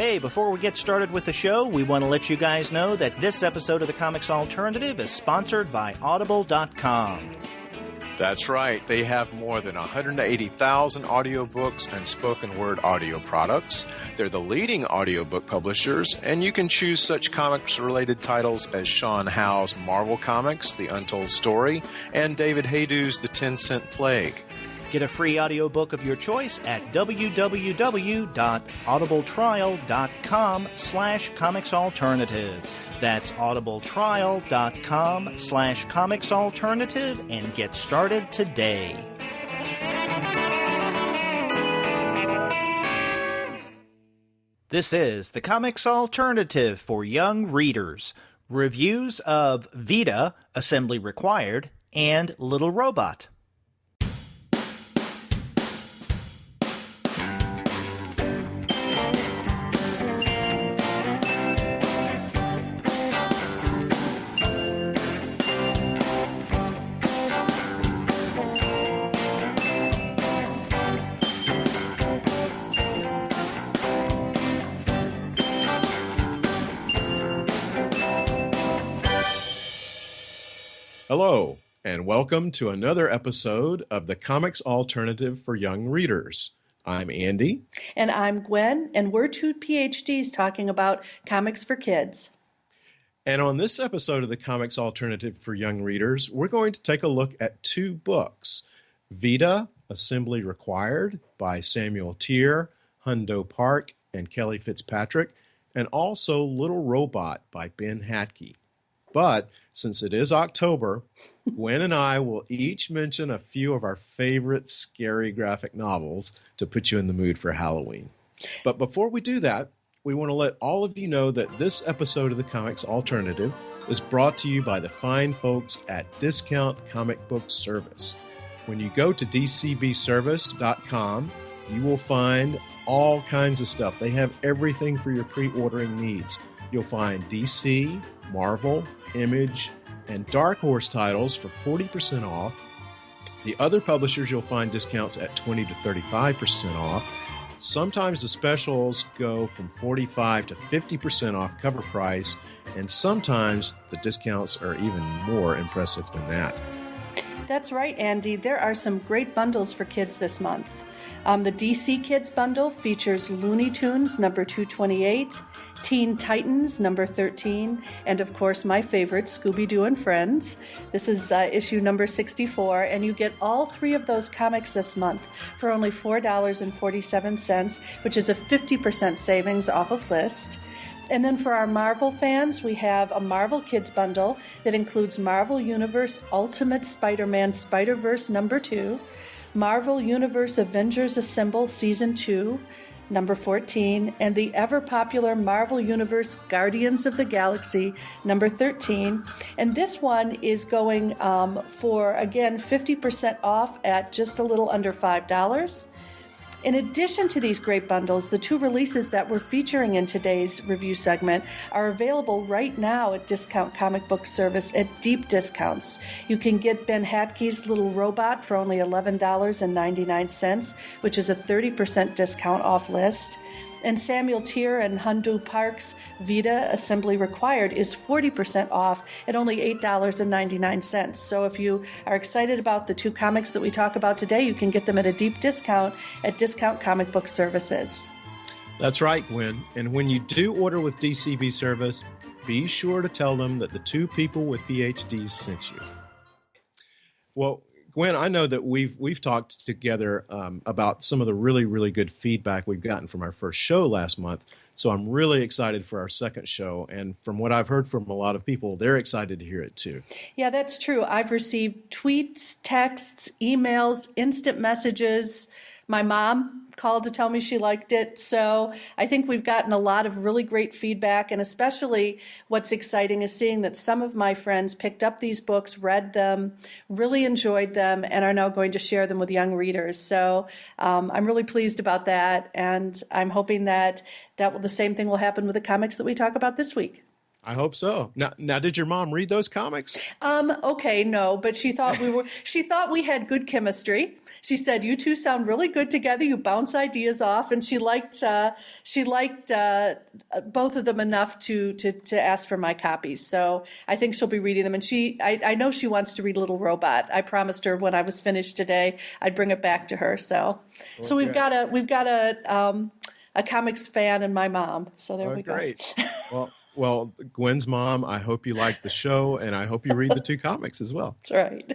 Hey, before we get started with the show, we want to let you guys know that this episode of the Comics Alternative is sponsored by Audible.com. That's right. They have more than 180,000 audiobooks and spoken word audio products. They're the leading audiobook publishers, and you can choose such comics-related titles as Sean Howe's Marvel Comics, The Untold Story, and David Haydew's The 10-Cent Plague. Get a free audiobook of your choice at www.audibletrial.com/comicsalternative. That's audibletrial.com/comicsalternative and get started today. This is the Comics Alternative for young readers. Reviews of Veda, Assembly Required, and Little Robot. Hello, and welcome to another episode of the Comics Alternative for Young Readers. I'm Andy. And I'm Gwen, and we're two PhDs talking about comics for kids. And on this episode of the Comics Alternative for Young Readers, we're going to take a look at two books. Veda, Assembly Required by Samuel Teer, Hyeondo Park, and Kelly Fitzpatrick, and also Little Robot by Ben Hatke. But since it is October, Gwen and I will each mention a few of our favorite scary graphic novels to put you in the mood for Halloween. But before we do that, we want to let all of you know that this episode of the Comics Alternative is brought to you by the fine folks at Discount Comic Book Service. When you go to dcbservice.com, you will find all kinds of stuff. They have everything for your pre-ordering needs. You'll find DC, Marvel, Image, and Dark Horse titles for 40% off. The other publishers you'll find discounts at 20 to 35% off. Sometimes the specials go from 45 to 50% off cover price, and sometimes the discounts are even more impressive than that. That's right, Andy. There are some great bundles for kids this month. The DC Kids bundle features Looney Tunes number 228, Teen Titans number 13, and of course my favorite, Scooby-Doo and Friends. This is issue number 64, and you get all three of those comics this month for only $4.47, which is a 50% savings off of list. And then for our Marvel fans, we have a Marvel Kids bundle that includes Marvel Universe Ultimate Spider-Man Spider-Verse number 2, Marvel Universe Avengers Assemble Season 2, number 14, and the ever-popular Marvel Universe Guardians of the Galaxy, number 13. And this one is going for, again, 50% off at just a little under $5. In addition to these great bundles, the two releases that we're featuring in today's review segment are available right now at Discount Comic Book Service at deep discounts. You can get Ben Hatke's Little Robot for only $11.99, which is a 30% discount off list. And Samuel Teer and Hyeondo Park's Veda, Assembly Required, is 40% off at only $8.99. So if you are excited about the two comics that we talk about today, you can get them at a deep discount at Discount Comic Book Services. That's right, Gwen. And when you do order with DCB Service, be sure to tell them that the two people with PhDs sent you. Well, Gwen, I know that we've talked together about some of the really, really good feedback we've gotten from our first show last month. So I'm really excited for our second show. And from what I've heard from a lot of people, they're excited to hear it too. Yeah, that's true. I've received tweets, texts, emails, instant messages. My mom called to tell me she liked it. So I think we've gotten a lot of really great feedback. And especially what's exciting is seeing that some of my friends picked up these books, read them, really enjoyed them, and are now going to share them with young readers. So I'm really pleased about that. And I'm hoping that the same thing will happen with the comics that we talk about this week. I hope so. Now, did your mom read those comics? Okay, no, but she thought we had good chemistry. She said, "You two sound really good together. You bounce ideas off," and she liked both of them enough to ask for my copies. So I think she'll be reading them. And I know she wants to read Little Robot. I promised her when I was finished today, I'd bring it back to her. So we've got a comics fan in my mom. So there we go. Great. Well, Gwen's mom, I hope you like the show, and I hope you read the two comics as well. That's right.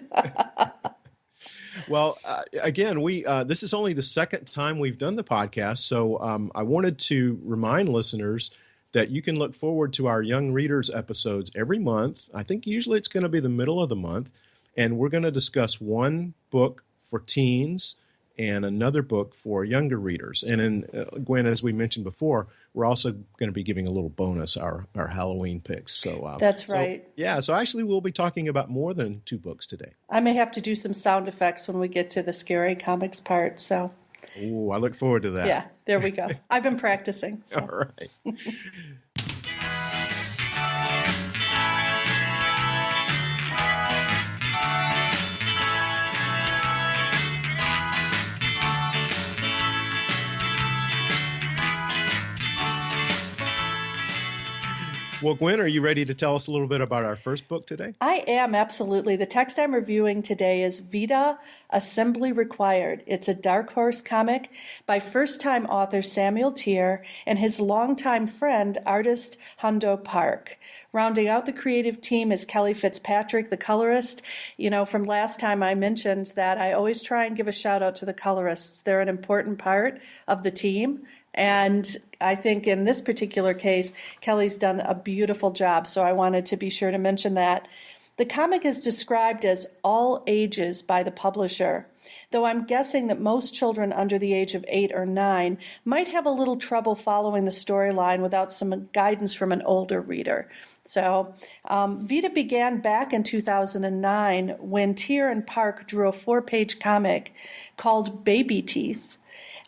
Well, again, this is only the second time we've done the podcast, so I wanted to remind listeners that you can look forward to our Young Readers episodes every month. I think usually it's going to be the middle of the month, and we're going to discuss one book for teens and another book for younger readers. And Gwen, as we mentioned before, we're also going to be giving a little bonus, our Halloween picks. So that's right. So actually we'll be talking about more than two books today. I may have to do some sound effects when we get to the scary comics part. So. Oh, I look forward to that. Yeah, there we go. I've been practicing. So. All right. Well, Gwen, are you ready to tell us a little bit about our first book today? I am, absolutely. The text I'm reviewing today is Veda, Assembly Required. It's a Dark Horse comic by first-time author Samuel Teer and his longtime friend, artist Hyeondo Park. Rounding out the creative team is Kelly Fitzpatrick, the colorist. You know, from last time I mentioned that I always try and give a shout out to the colorists. They're an important part of the team. And I think in this particular case, Kelly's done a beautiful job, so I wanted to be sure to mention that. The comic is described as all ages by the publisher, though I'm guessing that most children under the age of 8 or 9 might have a little trouble following the storyline without some guidance from an older reader. So Veda began back in 2009 when Teer and Park drew a 4-page comic called Baby Teeth.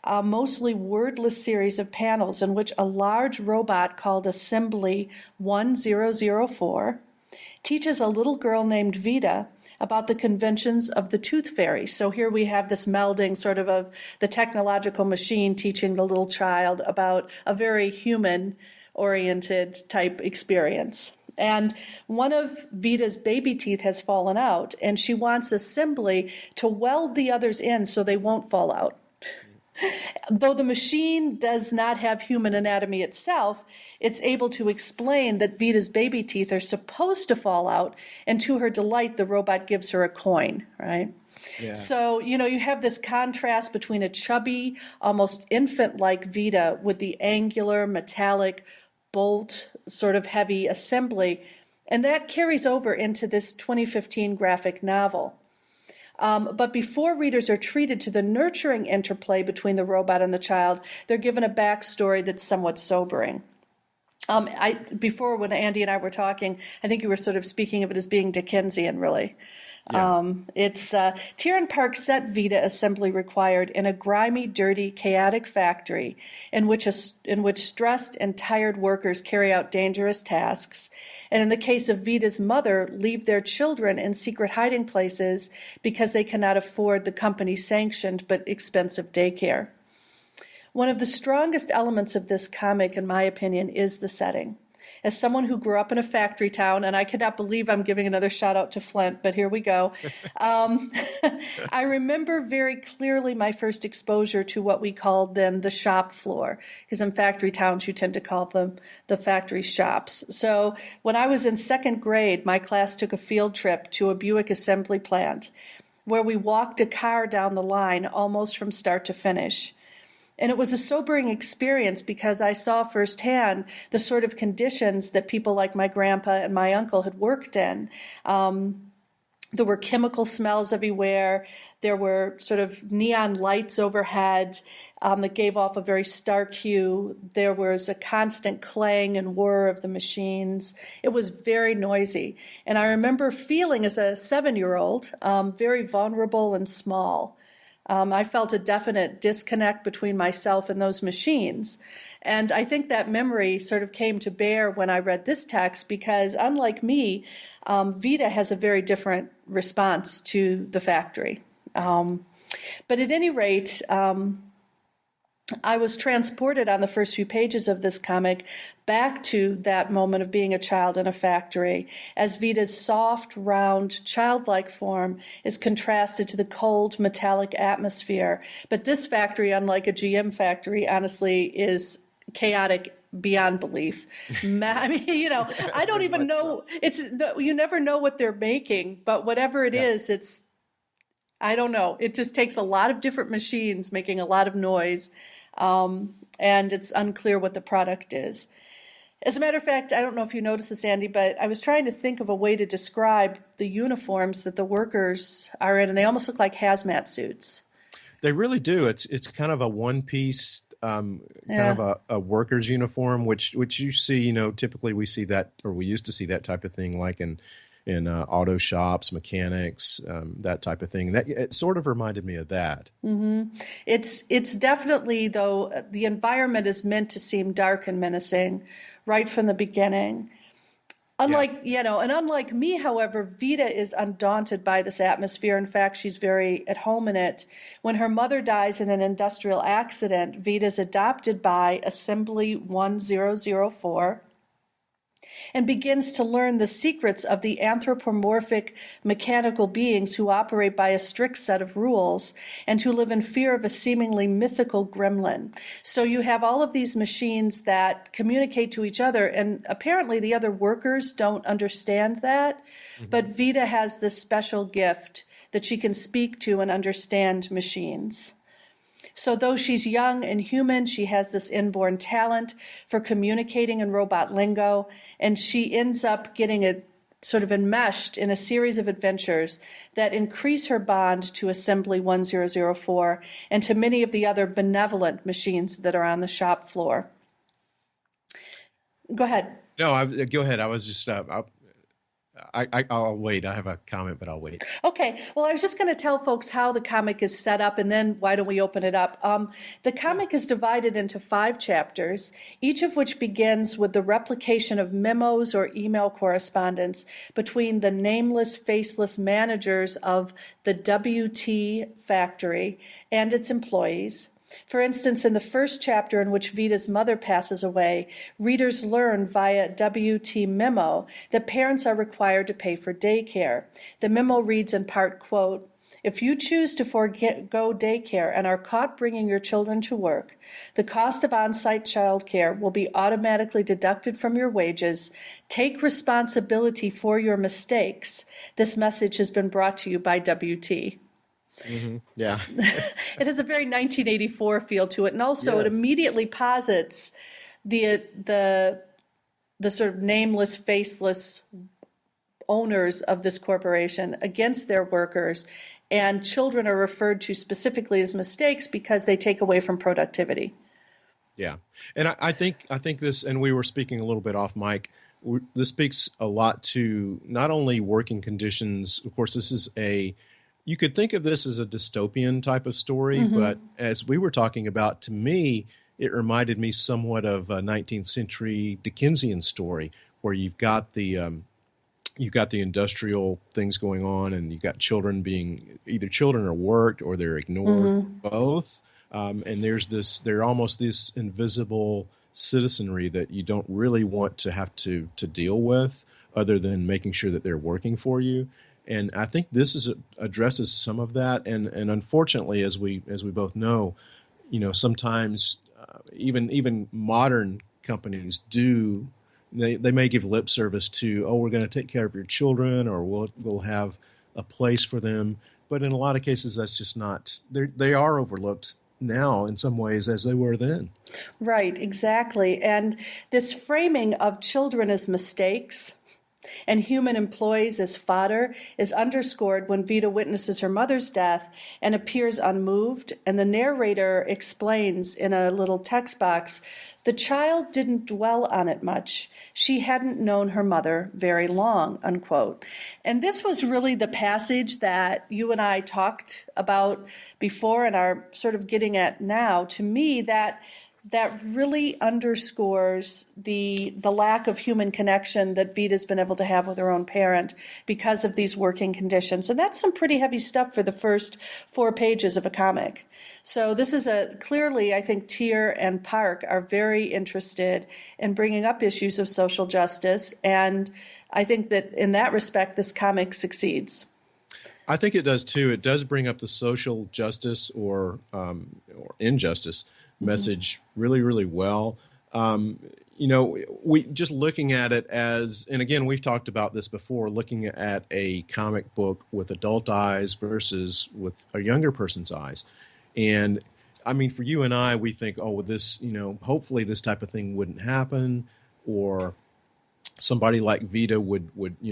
A mostly wordless series of panels in which a large robot called Assembly 1004 teaches a little girl named Veda about the conventions of the tooth fairy. So here we have this melding sort of the technological machine teaching the little child about a very human-oriented type experience. And one of Veda's baby teeth has fallen out, and she wants Assembly to weld the others in so they won't fall out. Though the machine does not have human anatomy itself, it's able to explain that Veda's baby teeth are supposed to fall out, and to her delight, the robot gives her a coin, right? Yeah. So, you know, you have this contrast between a chubby, almost infant-like Veda with the angular, metallic, bolt, sort of heavy Assembly, and that carries over into this 2015 graphic novel. But before readers are treated to the nurturing interplay between the robot and the child, they're given a backstory that's somewhat sobering. Before, when Andy and I were talking, I think you were sort of speaking of it as being Dickensian, really. Yeah. Teer and Park set Veda, Assembly Required, in a grimy, dirty, chaotic factory in which stressed and tired workers carry out dangerous tasks, and in the case of Veda's mother, leave their children in secret hiding places because they cannot afford the company-sanctioned but expensive daycare. One of the strongest elements of this comic, in my opinion, is the setting. As someone who grew up in a factory town, and I cannot believe I'm giving another shout out to Flint, but here we go. I remember very clearly my first exposure to what we called then the shop floor, because in factory towns you tend to call them the factory shops. So when I was in second grade, my class took a field trip to a Buick assembly plant where we walked a car down the line almost from start to finish. And it was a sobering experience because I saw firsthand the sort of conditions that people like my grandpa and my uncle had worked in. There were chemical smells everywhere. There were sort of neon lights overhead that gave off a very stark hue. There was a constant clang and whir of the machines. It was very noisy. And I remember feeling as a 7-year-old very vulnerable and small. I felt a definite disconnect between myself and those machines. And I think that memory sort of came to bear when I read this text, because unlike me, Veda has a very different response to the factory. But at any rate, I was transported on the first few pages of this comic back to that moment of being a child in a factory, as Veda's soft, round, childlike form is contrasted to the cold, metallic atmosphere. But this factory, unlike a GM factory, honestly, is chaotic beyond belief. I mean, I don't even know. You never know what they're making, but whatever it is, I don't know. It just takes a lot of different machines making a lot of noise, and it's unclear what the product is. As a matter of fact, I don't know if you noticed this, Andy, but I was trying to think of a way to describe the uniforms that the workers are in, and they almost look like hazmat suits. They really do. It's kind of a one-piece, kind of a worker's uniform, which you see. Typically we see that, or we used to see that type of thing, like in auto shops, mechanics, that type of thing. That it sort of reminded me of that. Mm-hmm. It's definitely, though, the environment is meant to seem dark and menacing right from the beginning. Unlike me, however, Veda is undaunted by this atmosphere. In fact, she's very at home in it. When her mother dies in an industrial accident, Veda is adopted by Assembly 1004. And begins to learn the secrets of the anthropomorphic mechanical beings who operate by a strict set of rules and who live in fear of a seemingly mythical gremlin. So you have all of these machines that communicate to each other, and apparently the other workers don't understand that. Mm-hmm. But Veda has this special gift that she can speak to and understand machines. So though she's young and human, she has this inborn talent for communicating in robot lingo, and she ends up getting it sort of enmeshed in a series of adventures that increase her bond to Assembly 1004 and to many of the other benevolent machines that are on the shop floor. Go ahead. No, go ahead. I was just I'll wait. I have a comment, but I'll wait. Okay. Well, I was just going to tell folks how the comic is set up, and then why don't we open it up? The comic is divided into 5 chapters, each of which begins with the replication of memos or email correspondence between the nameless, faceless managers of the WT factory and its employees. For instance, in the first chapter, in which Veda's mother passes away, readers learn via WT memo that parents are required to pay for daycare. The memo reads in part, quote, "If you choose to forego daycare and are caught bringing your children to work, the cost of on-site childcare will be automatically deducted from your wages. Take responsibility for your mistakes. This message has been brought to you by WT." Mm-hmm. Yeah. It has a very 1984 feel to it, and also It immediately posits the sort of nameless, faceless owners of this corporation against their workers, and children are referred to specifically as mistakes because they take away from productivity. Yeah, and I think this, and we were speaking a little bit off mic. This speaks a lot to not only working conditions. Of course, this is you could think of this as a dystopian type of story, mm-hmm. but as we were talking about, to me, it reminded me somewhat of a 19th century Dickensian story, where you've got the industrial things going on, and you've got children being either children are worked or they're ignored, mm-hmm. both. And they're almost this invisible citizenry that you don't really want to have to deal with, other than making sure that they're working for you. And I think this addresses some of that. And unfortunately, as we both know, sometimes even modern companies do. They may give lip service to, we're going to take care of your children, or we'll have a place for them. But in a lot of cases, that's just not. They are overlooked now in some ways as they were then. Right, exactly. And this framing of children as mistakes and human employees as fodder is underscored when Veda witnesses her mother's death and appears unmoved, and the narrator explains in a little text box The child didn't dwell on it much. She hadn't known her mother very long, unquote. And this was really the passage that you and I talked about before and are sort of getting at now. To me, that really underscores the lack of human connection that Vida's been able to have with her own parent because of these working conditions. And that's some pretty heavy stuff for the first 4 pages of a comic. So this is clearly, I think Teer and Park are very interested in bringing up issues of social justice. And I think that in that respect, this comic succeeds. I think it does too. It does bring up the social justice or injustice message really, really well. We just looking at it as, and again, we've talked about this before, looking at a comic book with adult eyes versus with a younger person's eyes. And I mean, for you and I, we think, oh, well, this, hopefully this type of thing wouldn't happen, or somebody like Veda would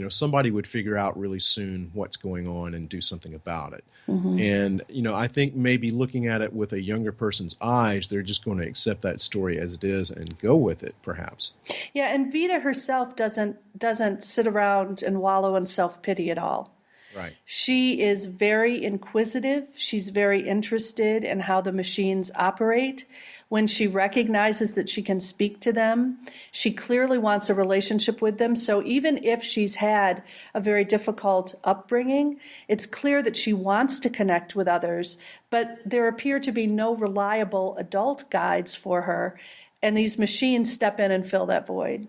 somebody would figure out really soon what's going on and do something about it. Mm-hmm. And, I think maybe looking at it with a younger person's eyes, they're just going to accept that story as it is and go with it, perhaps. Yeah, and Veda herself doesn't sit around and wallow in self-pity at all. Right. She is very inquisitive. She's very interested in how the machines operate. When she recognizes that she can speak to them, she clearly wants a relationship with them. So even if she's had a very difficult upbringing, it's clear that she wants to connect with others, but there appear to be no reliable adult guides for her. And these machines step in and fill that void,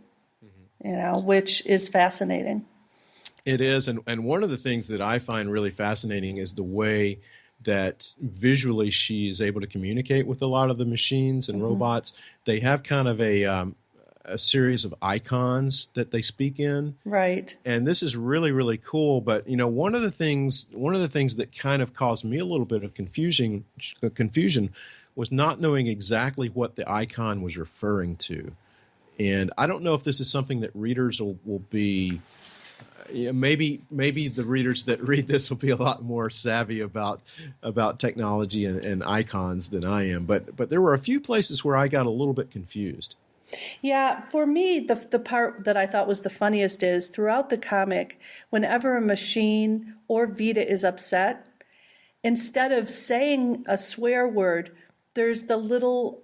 which is fascinating. It is, and one of the things that I find really fascinating is the way that visually she is able to communicate with a lot of the machines and robots. They have kind of a series of icons that they speak in. Right. And this is really, really cool. But, one of the things that kind of caused me a little bit of confusion was not knowing exactly what the icon was referring to. And I don't know if this is something that readers will be... maybe the readers that read this will be a lot more savvy about technology and icons than I am. But there were a few places where I got a little bit confused. Yeah, for me, the part that I thought was the funniest is throughout the comic, whenever a machine or Veda is upset, instead of saying a swear word, there's the little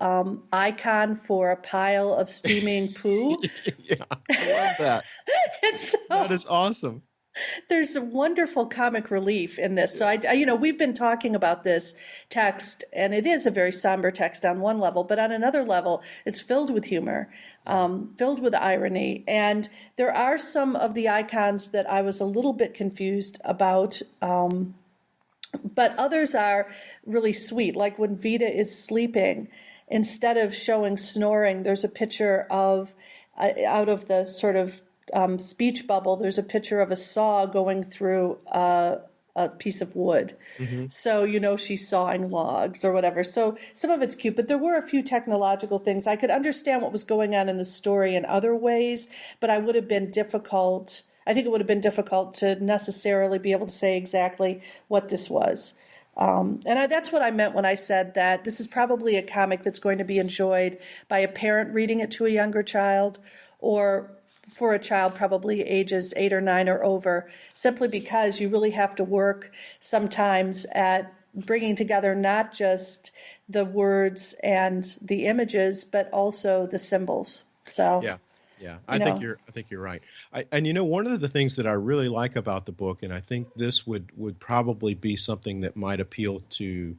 icon for a pile of steaming poo. Yeah, I love that. So, that is awesome. There's a wonderful comic relief in this. So, we've been talking about this text, and it is a very somber text on one level, but on another level, it's filled with humor, filled with irony. And there are some of the icons that I was a little bit confused about, but others are really sweet. Like when Veda is sleeping, instead of showing snoring, there's a picture of, out of the sort of speech bubble, there's a picture of a saw going through a piece of wood. Mm-hmm. So, she's sawing logs or whatever. So some of it's cute, but there were a few technological things. I could understand what was going on in the story in other ways, but I think it would have been difficult to necessarily be able to say exactly what this was. That's what I meant when I said that this is probably a comic that's going to be enjoyed by a parent reading it to a younger child, or for a child probably ages 8 or 9 or over, simply because you really have to work sometimes at bringing together not just the words and the images, but also the symbols. So yeah, I think you're right. One of the things that I really like about the book, and I think this would probably be something that might appeal to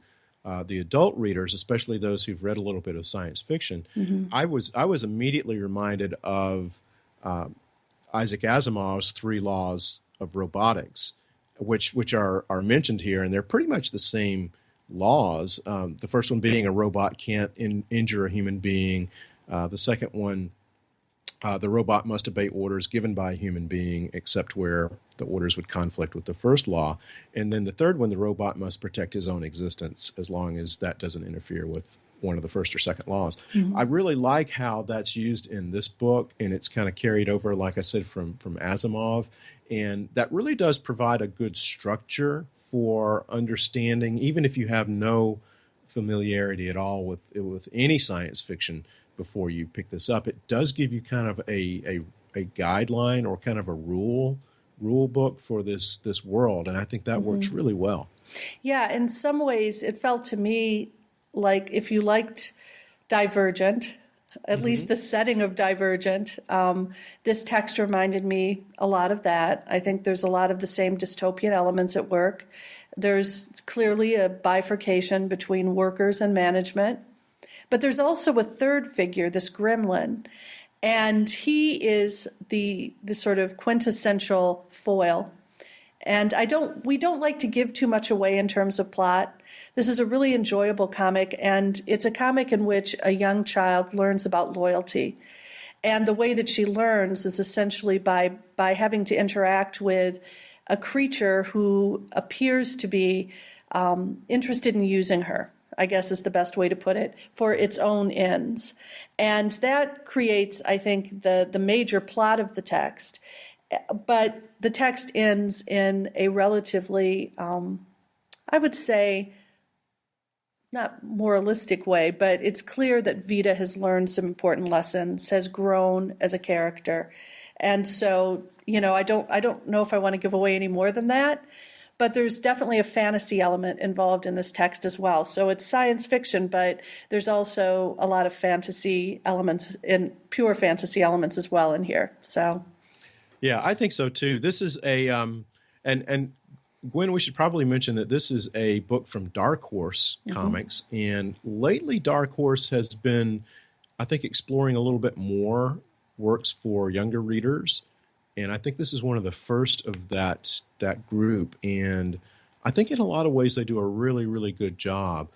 the adult readers, especially those who've read a little bit of science fiction. Mm-hmm. I was immediately reminded of Isaac Asimov's 3 laws of robotics, which are mentioned here, and they're pretty much the same laws. The first one being a robot can't injure a human being. The second one, the robot must obey orders given by a human being, except where the orders would conflict with the first law. And then the third one, the robot must protect his own existence as long as that doesn't interfere with one of the first or second laws. Mm-hmm. I really like how that's used in this book, and it's kind of carried over, like I said, from Asimov. And that really does provide a good structure for understanding, even if you have no familiarity at all with any science fiction before you pick this up. It does give you kind of a guideline or kind of a rule book for this world, and I think that works really well. Yeah, in some ways, it felt to me like if you liked Divergent, at least the setting of Divergent, this text reminded me a lot of that. I think there's a lot of the same dystopian elements at work. There's clearly a bifurcation between workers and management, but there's also a third figure, this gremlin, and he is the sort of quintessential foil. And we don't like to give too much away in terms of plot. This is a really enjoyable comic, and it's a comic in which a young child learns about loyalty. And the way that she learns is essentially by having to interact with a creature who appears to be interested in using her, I guess is the best way to put it, for its own ends. And that creates, I think, the major plot of the text. But the text ends in a relatively, I would say, not moralistic way, but it's clear that Veda has learned some important lessons, has grown as a character. And so, I don't know if I want to give away any more than that, but there's definitely a fantasy element involved in this text as well. So it's science fiction, but there's also a lot of fantasy elements, in pure fantasy elements as well in here. So. Yeah, I think so too. This is a and Gwen, we should probably mention that this is a book from Dark Horse Comics, and lately Dark Horse has been, I think, exploring a little bit more works for younger readers, and I think this is one of the first of that group, and I think in a lot of ways they do a really, really good job.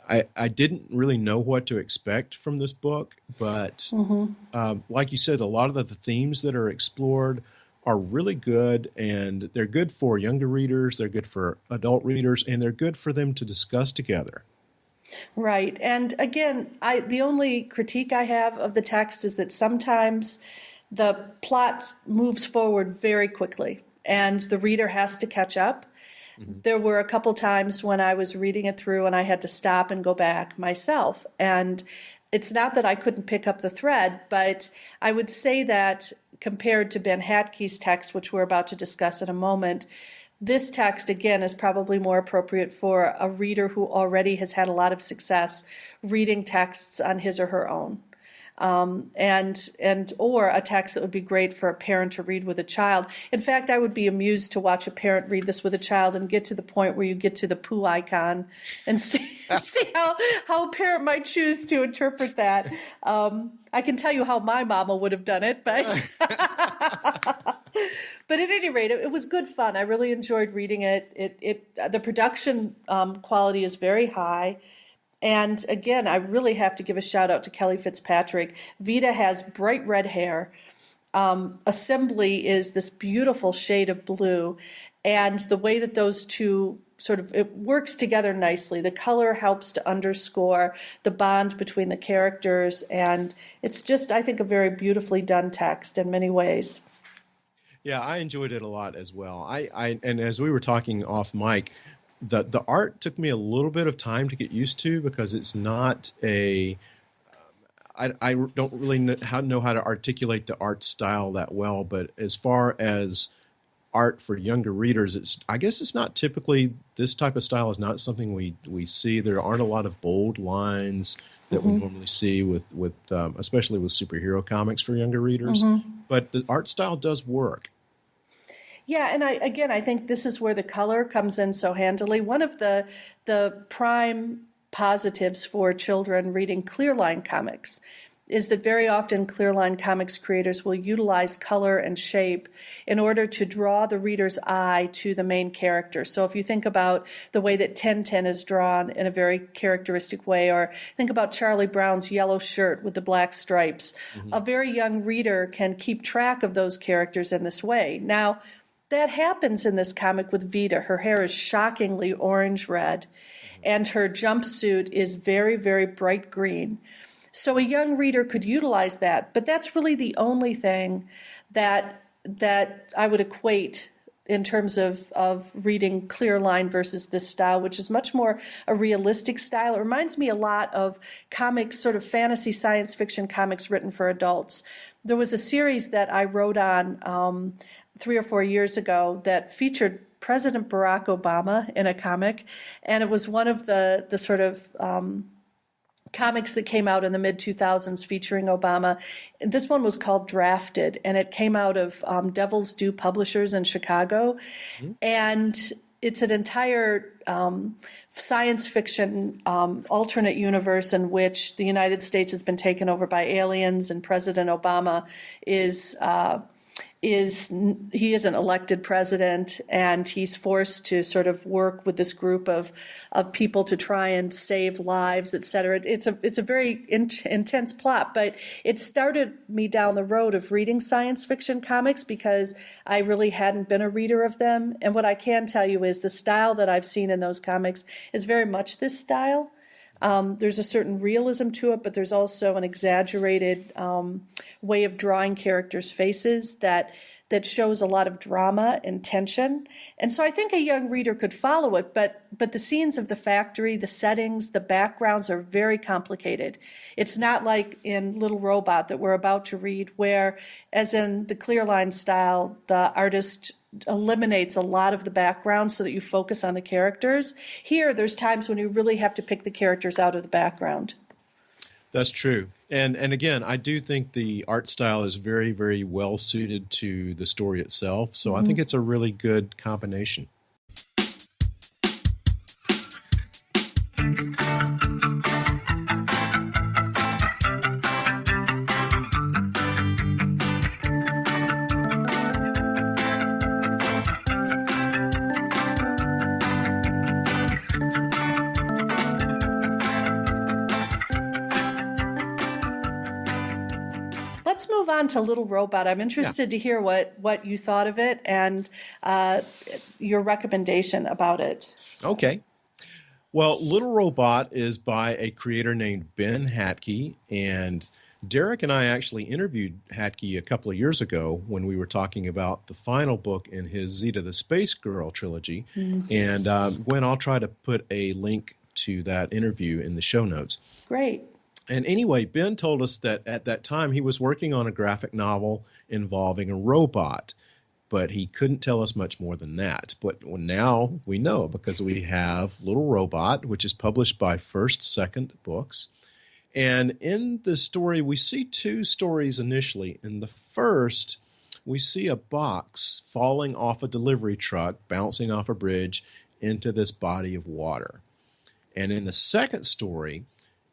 I didn't really know what to expect from this book, but like you said, a lot of the themes that are explored are really good, and they're good for younger readers, they're good for adult readers, and they're good for them to discuss together. Right. And again, the only critique I have of the text is that sometimes the plot moves forward very quickly, and the reader has to catch up. There were a couple times when I was reading it through and I had to stop and go back myself. And it's not that I couldn't pick up the thread, but I would say that compared to Ben Hatke's text, which we're about to discuss in a moment, this text, again, is probably more appropriate for a reader who already has had a lot of success reading texts on his or her own. Or a text that would be great for a parent to read with a child. In fact, I would be amused to watch a parent read this with a child and get to the point where you get to the poo icon and see how a parent might choose to interpret that. I can tell you how my mama would have done it, but but at any rate, it was good fun. I really enjoyed reading it. The production quality is very high. And again, I really have to give a shout out to Kelly Fitzpatrick. Veda has bright red hair. Assembly is this beautiful shade of blue. And the way that those two it works together nicely. The color helps to underscore the bond between the characters. And it's just, I think, a very beautifully done text in many ways. Yeah, I enjoyed it a lot as well. And as we were talking off mic, the art took me a little bit of time to get used to because it's not I don't really know how to articulate the art style that well. But as far as art for younger readers, I guess it's not typically, this type of style is not something we see. There aren't a lot of bold lines that we normally see with especially with superhero comics for younger readers. But the art style does work. Yeah, and I think this is where the color comes in so handily. One of the prime positives for children reading Clearline comics is that very often Clearline comics creators will utilize color and shape in order to draw the reader's eye to the main character. So if you think about the way that Tintin is drawn in a very characteristic way, or think about Charlie Brown's yellow shirt with the black stripes, a very young reader can keep track of those characters in this way. Now, that happens in this comic with Veda. Her hair is shockingly orange-red, and her jumpsuit is very, very bright green. So a young reader could utilize that, but that's really the only thing that I would equate in terms of reading Clear Line versus this style, which is much more a realistic style. It reminds me a lot of comics, sort of fantasy science fiction comics written for adults. There was a series that I wrote on 3 or 4 years ago that featured President Barack Obama in a comic, and it was one of the sort of comics that came out in the mid-2000s featuring Obama. This one was called Drafted, and it came out of Devil's Due Publishers in Chicago. Mm-hmm. And it's an entire science fiction alternate universe in which the United States has been taken over by aliens, and President Obama is he is an elected president, and he's forced to sort of work with this group of people to try and save lives, et cetera. It's a very intense plot, but it started me down the road of reading science fiction comics because I really hadn't been a reader of them. And what I can tell you is the style that I've seen in those comics is very much this style. There's a certain realism to it, but there's also an exaggerated way of drawing characters' faces that shows a lot of drama and tension. And so I think a young reader could follow it, but the scenes of the factory, the settings, the backgrounds are very complicated. It's not like in Little Robot that we're about to read, where, as in the Clear Line style, the artist eliminates a lot of the background so that you focus on the characters. Here, there's times when you really have to pick the characters out of the background. That's true. And again, I do think the art style is very, very well suited to the story itself. So I think it's a really good combination. Let's move on to Little Robot. I'm interested to hear what you thought of it and your recommendation about it. Okay. Well, Little Robot is by a creator named Ben Hatke, and Derek and I actually interviewed Hatke a couple of years ago when we were talking about the final book in his Zeta the Space Girl trilogy. And Gwen, I'll try to put a link to that interview in the show notes. Great. And anyway, Ben told us that at that time he was working on a graphic novel involving a robot, but he couldn't tell us much more than that. But now we know because we have Little Robot, which is published by First Second Books. And in the story, we see two stories initially. In the first, we see a box falling off a delivery truck, bouncing off a bridge into this body of water. And in the second story,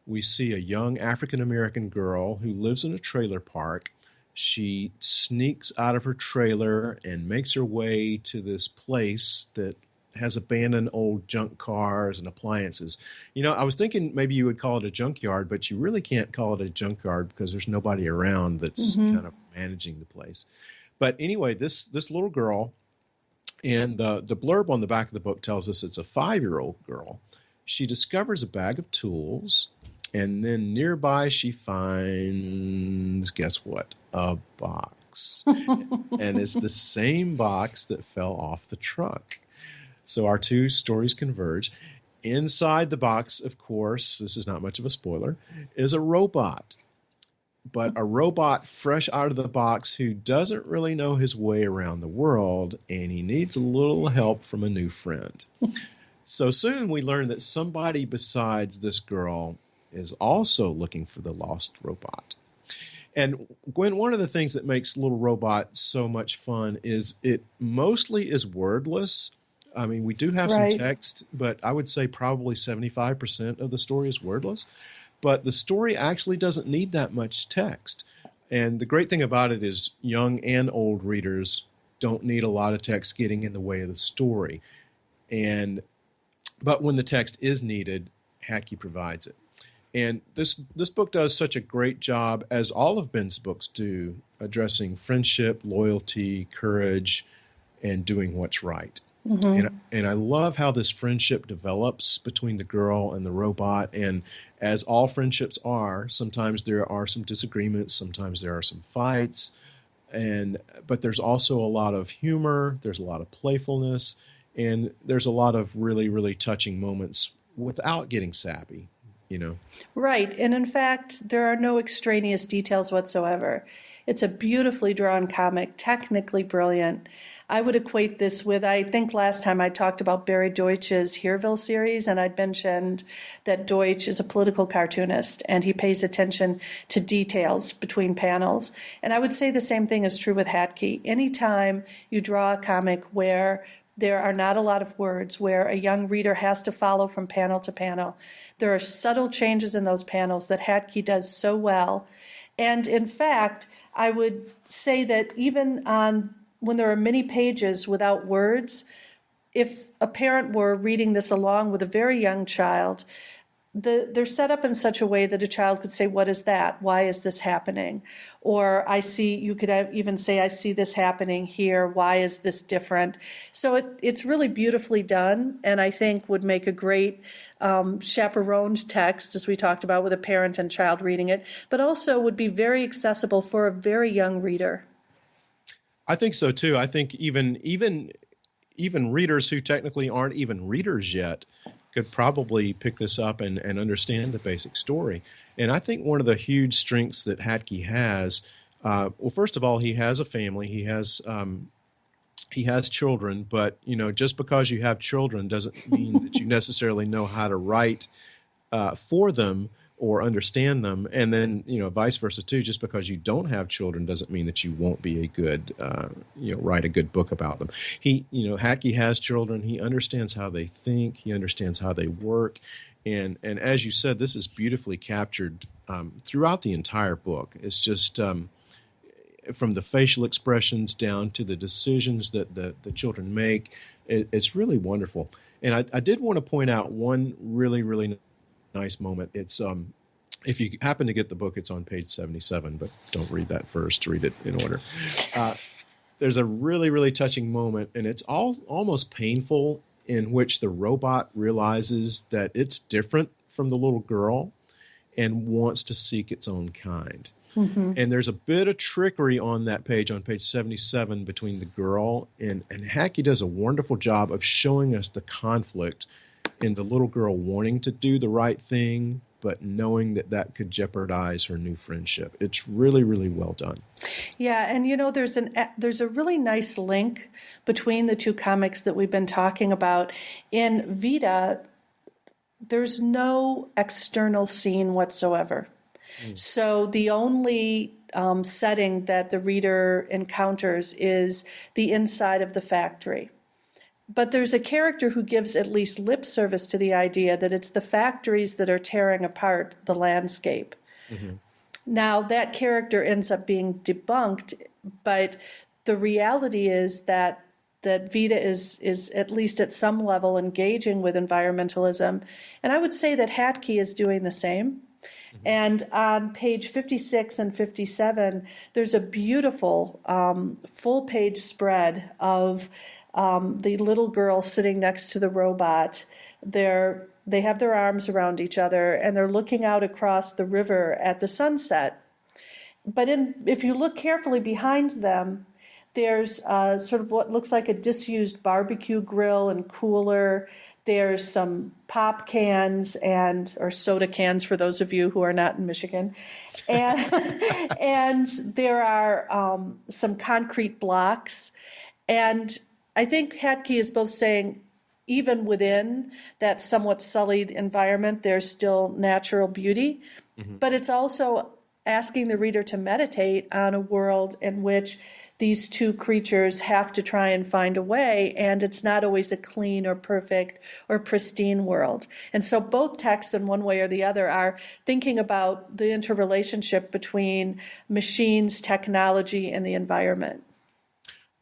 we see a young African-American girl who lives in a trailer park. She sneaks out of her trailer and makes her way to this place that has abandoned old junk cars and appliances. You know, I was thinking maybe you would call it a junkyard, but you really can't call it a junkyard because there's nobody around that's kind of managing the place. But anyway, this little girl, and the blurb on the back of the book tells us it's a 5-year-old girl. She discovers a bag of tools, and then nearby she finds, guess what? A box. And it's the same box that fell off the truck. So our two stories converge. Inside the box, of course, this is not much of a spoiler, is a robot. But a robot fresh out of the box who doesn't really know his way around the world, and he needs a little help from a new friend. So soon we learn that somebody besides this girl is also looking for the lost robot. And Gwen, one of the things that makes Little Robot so much fun is it mostly is wordless. I mean, we do have some text, but I would say probably 75% of the story is wordless. But the story actually doesn't need that much text. And the great thing about it is young and old readers don't need a lot of text getting in the way of the story. But when the text is needed, Hatke provides it. And this book does such a great job, as all of Ben's books do, addressing friendship, loyalty, courage, and doing what's right. And I love how this friendship develops between the girl and the robot. And as all friendships are, sometimes there are some disagreements, sometimes there are some fights. but there's also a lot of humor, there's a lot of playfulness, and there's a lot of really, really touching moments without getting sappy, you know. Right. And in fact, there are no extraneous details whatsoever. It's a beautifully drawn comic, technically brilliant. I would equate this with, I think last time I talked about Barry Deutsch's Hereville series, and I'd mentioned that Deutsch is a political cartoonist, and he pays attention to details between panels. And I would say the same thing is true with Hatke. Anytime you draw a comic where there are not a lot of words, where a young reader has to follow from panel to panel, there are subtle changes in those panels that Hatke does so well. And in fact, I would say that even when there are many pages without words, if a parent were reading this along with a very young child, they're set up in such a way that a child could say, "What is that? Why is this happening?" Or you could even say, "I see this happening here. Why is this different?" So it's really beautifully done, and I think would make a great chaperoned text, as we talked about, with a parent and child reading it, but also would be very accessible for a very young reader. I think so too. I think even readers who technically aren't even readers yet could probably pick this up and understand the basic story. And I think one of the huge strengths that Hatke has, well, first of all, he has a family. He has children, but just because you have children doesn't mean that you necessarily know how to write for them or understand them. And then, vice versa too, just because you don't have children doesn't mean that you won't be a good, write a good book about them. Hatke has children. He understands how they think. He understands how they work. And as you said, this is beautifully captured throughout the entire book. It's just from the facial expressions down to the decisions that the children make. It's really wonderful. And I did want to point out one really, really nice moment. It's if you happen to get the book, it's on page 77, but don't read that first. Read it in order. There's a really, really touching moment, and it's almost painful, in which the robot realizes that it's different from the little girl and wants to seek its own kind. Mm-hmm. And there's a bit of trickery on that page, on page 77, between the girl, and Hatke does a wonderful job of showing us the conflict in the little girl wanting to do the right thing, but knowing that could jeopardize her new friendship. It's really, really well done. Yeah, and there's a really nice link between the two comics that we've been talking about. In Veda, there's no external scene whatsoever. So the only setting that the reader encounters is the inside of the factory. But there's a character who gives at least lip service to the idea that it's the factories that are tearing apart the landscape. Mm-hmm. Now, that character ends up being debunked, but the reality is that Veda is at least at some level engaging with environmentalism. And I would say that Hatke is doing the same. Mm-hmm. And on page 56 and 57, there's a beautiful full-page spread of the little girl sitting next to the robot. They have their arms around each other, and they're looking out across the river at the sunset. But if you look carefully behind them, there's sort of what looks like a disused barbecue grill and cooler. There's some pop cans or soda cans for those of you who are not in Michigan. And there are some concrete blocks. And I think Hatke is both saying, even within that somewhat sullied environment, there's still natural beauty. Mm-hmm. But it's also asking the reader to meditate on a world in which these two creatures have to try and find a way, and it's not always a clean or perfect or pristine world. And so both texts, in one way or the other, are thinking about the interrelationship between machines, technology, and the environment.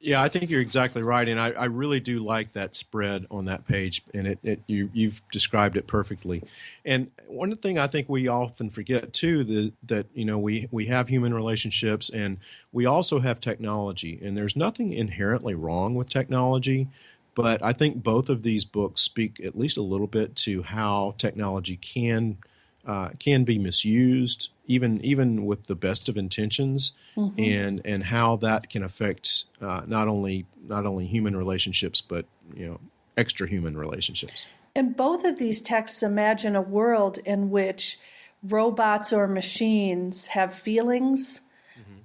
Yeah, I think you're exactly right, and I really do like that spread on that page, and you've described it perfectly. And one thing I think we often forget too, that we have human relationships, and we also have technology, and there's nothing inherently wrong with technology, but I think both of these books speak at least a little bit to how technology can can be misused, even with the best of intentions, and how that can affect not only human relationships, but extra human relationships. And both of these texts imagine a world in which robots or machines have feelings,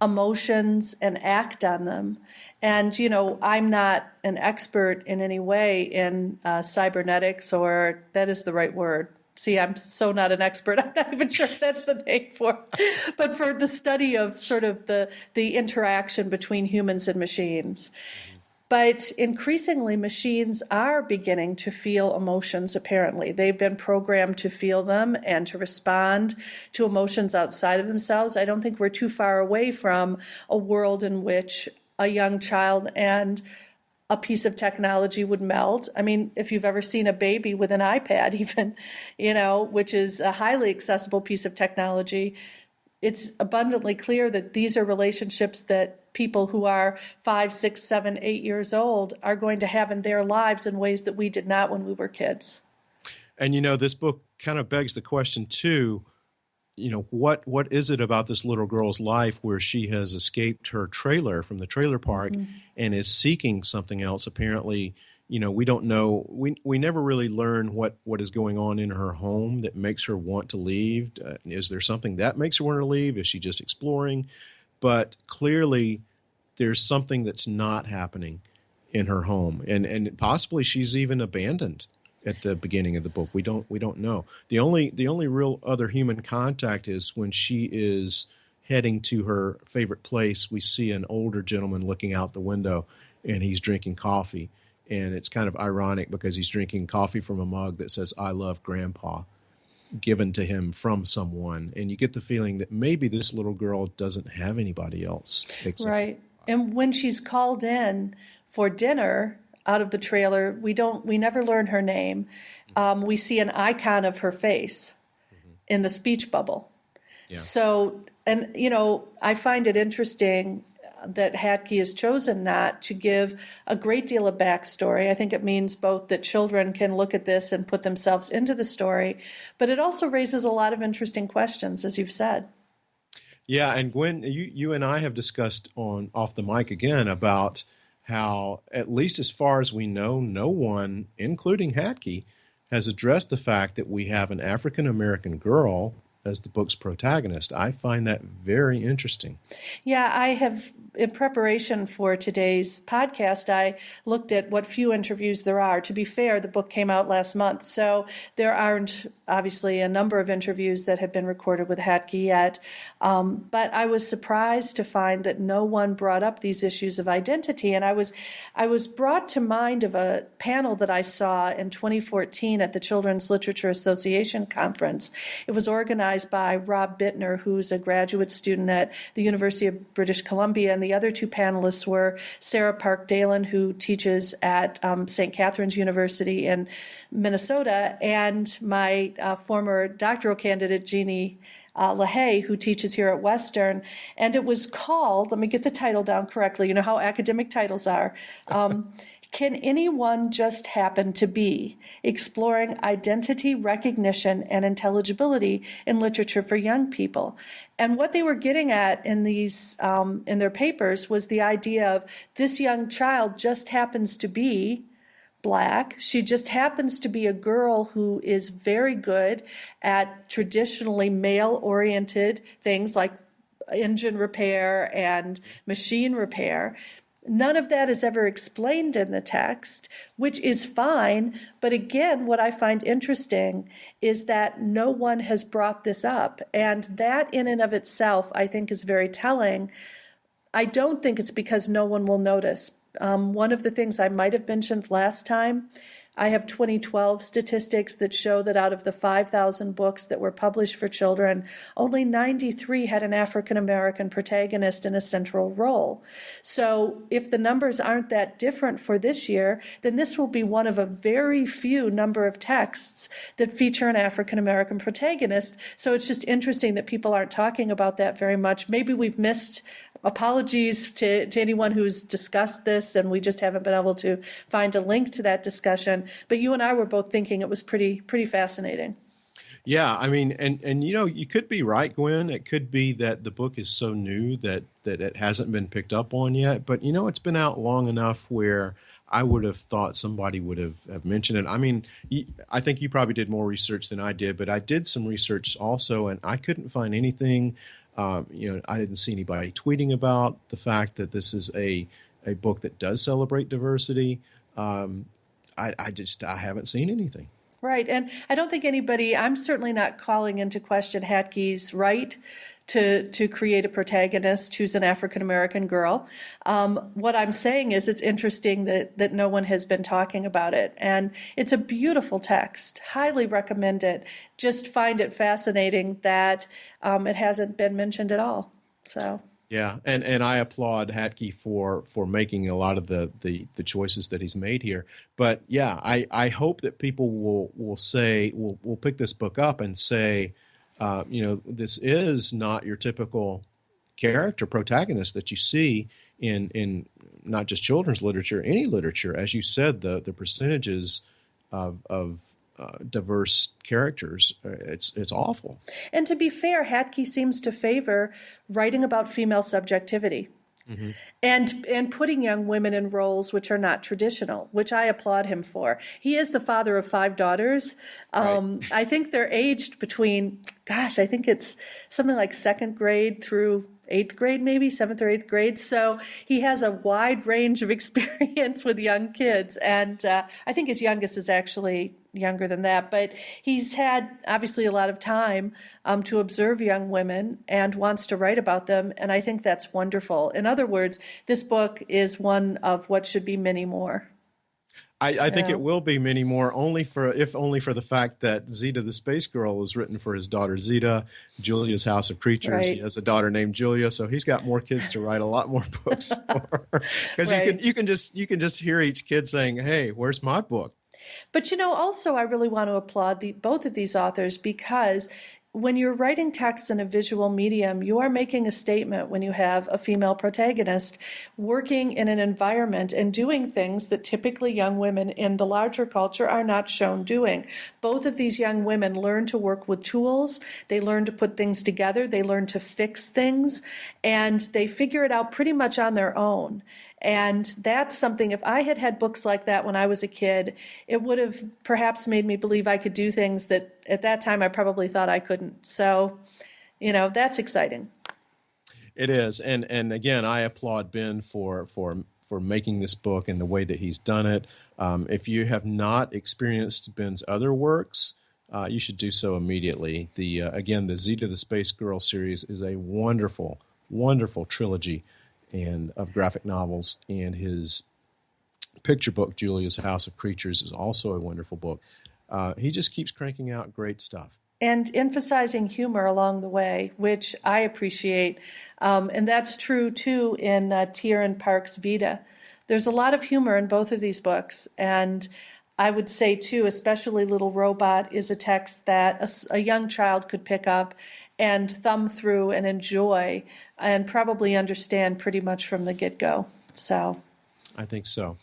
emotions, and act on them. And, I'm not an expert in any way in cybernetics, or that is the right word. See, I'm so not an expert. I'm not even sure if that's the name for it. But for the study of sort of the interaction between humans and machines. But increasingly, machines are beginning to feel emotions, apparently. They've been programmed to feel them and to respond to emotions outside of themselves. I don't think we're too far away from a world in which a young child and a piece of technology would meld. I mean, if you've ever seen a baby with an iPad even, which is a highly accessible piece of technology, it's abundantly clear that these are relationships that people who are 5, 6, 7, 8 years old are going to have in their lives in ways that we did not when we were kids. And, this book kind of begs the question, too, what is it about this little girl's life where she has escaped her trailer from the trailer park and is seeking something else? Apparently, we don't know. We never really learn what is going on in her home that makes her want to leave. Is there something that makes her want to leave? Is she just exploring? But clearly, there's something that's not happening in her home, and possibly she's even abandoned at the beginning of the book. We don't know. The only real other human contact is when she is heading to her favorite place. We see an older gentleman looking out the window, and he's drinking coffee. And it's kind of ironic because he's drinking coffee from a mug that says, "I love Grandpa," given to him from someone. And you get the feeling that maybe this little girl doesn't have anybody else. Right. And when she's called in for dinner out of the trailer, we never learn her name. We see an icon of her face in the speech bubble. Yeah. So, and, I find it interesting that Hatke has chosen not to give a great deal of backstory. I think it means both that children can look at this and put themselves into the story, but it also raises a lot of interesting questions, as you've said. Yeah, and Gwen, you and I have discussed off the mic again about how, at least as far as we know, no one, including Hatke, has addressed the fact that we have an African-American girl as the book's protagonist. I find that very interesting. Yeah, I have, in preparation for today's podcast, I looked at what few interviews there are. To be fair, the book came out last month, so there aren't obviously a number of interviews that have been recorded with Hatke yet. But I was surprised to find that no one brought up these issues of identity. And I was brought to mind of a panel that I saw in 2014 at the Children's Literature Association conference. It was organized by Rob Bittner, who's a graduate student at the University of British Columbia, and the other two panelists were Sarah Park-Dalen, who teaches at St. Catherine's University in Minnesota, and my former doctoral candidate, Jeannie LaHaye, who teaches here at Western. And it was called, let me get the title down correctly, you know how academic titles are, Can Anyone Just Happen to Be? Exploring Identity, Recognition, and Intelligibility in Literature for Young People. And what they were getting at in these in their papers was the idea of this young child just happens to be Black. She just happens to be a girl who is very good at traditionally male-oriented things like engine repair and machine repair. None of that is ever explained in the text, which is fine. But again, what I find interesting is that no one has brought this up. And that in and of itself, I think, is very telling. I don't think it's because no one will notice. One of the things I might have mentioned last time, I have 2012 statistics that show that out of the 5,000 books that were published for children, only 93 had an African-American protagonist in a central role. So if the numbers aren't that different for this year, then this will be one of a very few number of texts that feature an African-American protagonist. So it's just interesting that people aren't talking about that very much. Maybe we've missed. Apologies to anyone who's discussed this, and we just haven't been able to find a link to that discussion. But you and I were both thinking it was pretty fascinating. Yeah, I mean, and you could be right, Gwen. It could be that the book is so new that it hasn't been picked up on yet. But it's been out long enough where I would have thought somebody would have mentioned it. I mean, I think you probably did more research than I did, but I did some research also, and I couldn't find anything. I didn't see anybody tweeting about the fact that this is a book that does celebrate diversity. I haven't seen anything. Right. And I don't think I'm certainly not calling into question Hatke's right to create a protagonist who's an African-American girl. What I'm saying is it's interesting that no one has been talking about it. And it's a beautiful text. Highly recommend it. Just find it fascinating that it hasn't been mentioned at all. So. Yeah, and I applaud Hatke for making a lot of the choices that he's made here. But yeah, I hope that people will pick this book up and say, this is not your typical character protagonist that you see in not just children's literature, any literature. As you said, the percentages of diverse characters, it's awful. And to be fair, Hatke seems to favor writing about female subjectivity. Mm-hmm. And putting young women in roles which are not traditional, which I applaud him for. He is the father of 5 daughters. Right. I think they're aged between, I think it's something like 2nd grade through 8th grade, maybe 7th or 8th grade. So he has a wide range of experience with young kids. And I think his youngest is actually younger than that. But he's had obviously a lot of time to observe young women and wants to write about them. And I think that's wonderful. In other words, this book is one of what should be many more. I think it will be many more, if only for the fact that Zeta the Space Girl was written for his daughter Zeta, Julia's House of Creatures. Right. He has a daughter named Julia, so he's got more kids to write a lot more books for. Because right. you can just hear each kid saying, "Hey, where's my book?" But also I really want to applaud both of these authors, because when you're writing text in a visual medium, you are making a statement when you have a female protagonist working in an environment and doing things that typically young women in the larger culture are not shown doing. Both of these young women learn to work with tools. They learn to put things together. They learn to fix things. And they figure it out pretty much on their own. And that's something, if I had had books like that when I was a kid, it would have perhaps made me believe I could do things that at that time I probably thought I couldn't. So, that's exciting. It is. And again, I applaud Ben for making this book and the way that he's done it. If you have not experienced Ben's other works, you should do so immediately. The Zeta the Space Girl series is a wonderful, wonderful trilogy and of graphic novels, and his picture book, Julia's House of Creatures, is also a wonderful book. He just keeps cranking out great stuff. And emphasizing humor along the way, which I appreciate. And that's true, too, in Teer and Park's Veda. There's a lot of humor in both of these books. And I would say, too, especially Little Robot is a text that a young child could pick up and thumb through and enjoy and probably understand pretty much from the get-go. So I think so.